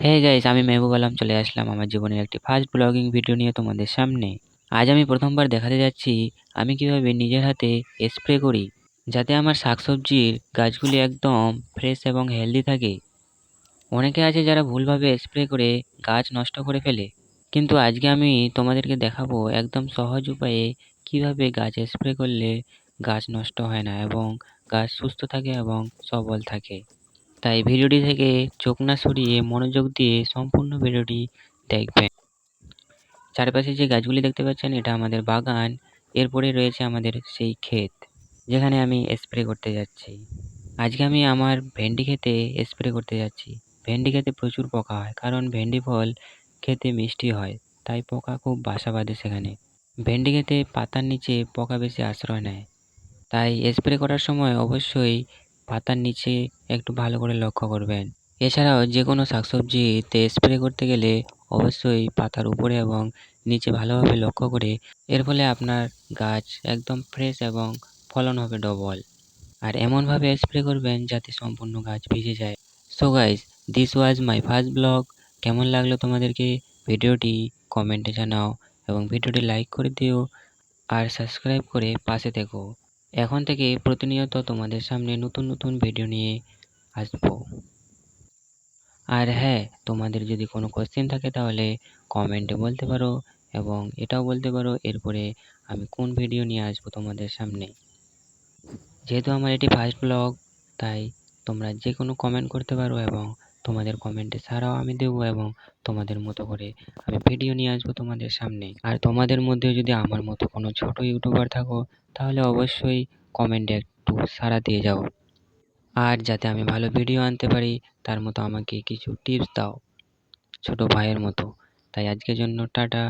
Hey guys, আমি মেহবুব আলম চলে আসলাম আমার জীবনের একটি ফার্স্ট ব্লগিং ভিডিও নিয়ে তোমাদের সামনে। আজ আমি প্রথমবার দেখাতে যাচ্ছি আমি কিভাবে নিজের হাতে স্প্রে করি যাতে আমার শাকসবজির গাছগুলি একদম ফ্রেশ এবং হেলদি থাকে। অনেকে আছে যারা ভুলভাবে স্প্রে করে গাছ নষ্ট করে ফেলে, কিন্তু আজকে আমি তোমাদেরকে দেখাবো একদম সহজ উপায়ে কিভাবে গাছ স্প্রে করলে গাছ নষ্ট হয় না এবং গাছ সুস্থ থাকে এবং সবল থাকে। তাই ভিডিওটি থেকে চোখ না সরিয়ে মনোযোগ দিয়ে সম্পূর্ণ ভিডিওটি দেখবেন। চারপাশে যে গাছগুলি দেখতে পাচ্ছেন এটা আমাদের বাগান। এরপরে রয়েছে আমাদের সেই ক্ষেত যেখানে আমি স্প্রে করতে যাচ্ছি। আজকে আমি আমার ভেন্ডি খেতে স্প্রে করতে যাচ্ছি। ভেন্ডি খেতে প্রচুর পোকা হয়, কারণ ভেন্ডি ফল খেতে মিষ্টি হয়, তাই পোকা খুব বাসা বাঁধে সেখানে। ভেন্ডি খেতে পাতার নিচে পোকা বেশি আশ্রয় নেয়, তাই স্প্রে করার সময় অবশ্যই পাতার নিচে একটু ভালো করে লক্ষ্য করবেন। এছাড়াও যে কোনো শাকসবজিতে স্প্রে করতে গেলে অবশ্যই পাতার উপরে এবং নিচে ভালোভাবে লক্ষ্য করে, এর ফলে আপনার গাছ একদম ফ্রেশ এবং ফলন হবে ডবল। আর এমনভাবে স্প্রে করবেন যাতে সম্পূর্ণ গাছ ভিজে যায়। So guys, this was my first blog. কেমন লাগলো তোমাদেরকে ভিডিওটি কমেন্টে জানাও এবং ভিডিওটি লাইক করে দিও আর সাবস্ক্রাইব করে পাশে থেকো। এখন থেকে প্রতিনিয়ত তোমাদের সামনে নতুন নতুন ভিডিও নিয়ে আসবো। আর হ্যাঁ, তোমাদের যদি কোনো কোয়েশ্চেন থাকে তাহলে কমেন্টে বলতে পারো এবং এটাও বলতে পারো এরপরে আমি কোন ভিডিও নিয়ে আসবো তোমাদের সামনে। যেহেতু আমার এটি ফার্স্ট ব্লগ, তাই তোমরা যে কোনো কমেন্ট করতে পারো এবং তোমাদের কমেন্টে সাড়াও আমি দেবো এবং তোমাদের মতো করে আমি ভিডিও নিয়ে আসবো তোমাদের সামনে। আর তোমাদের মধ্যে যদি আমার মতো কোনো ছোট ইউটিউবার থাকো তাহলে অবশ্যই কমেন্টে একটু সাড়া দিয়ে যাও। আর যাতে আমি ভালো ভিডিও আনতে পারি তার মতো আমাকে কিছু টিপস দাও, ছোট ভাইয়ের মতো। তাই আজকের জন্য টাটা।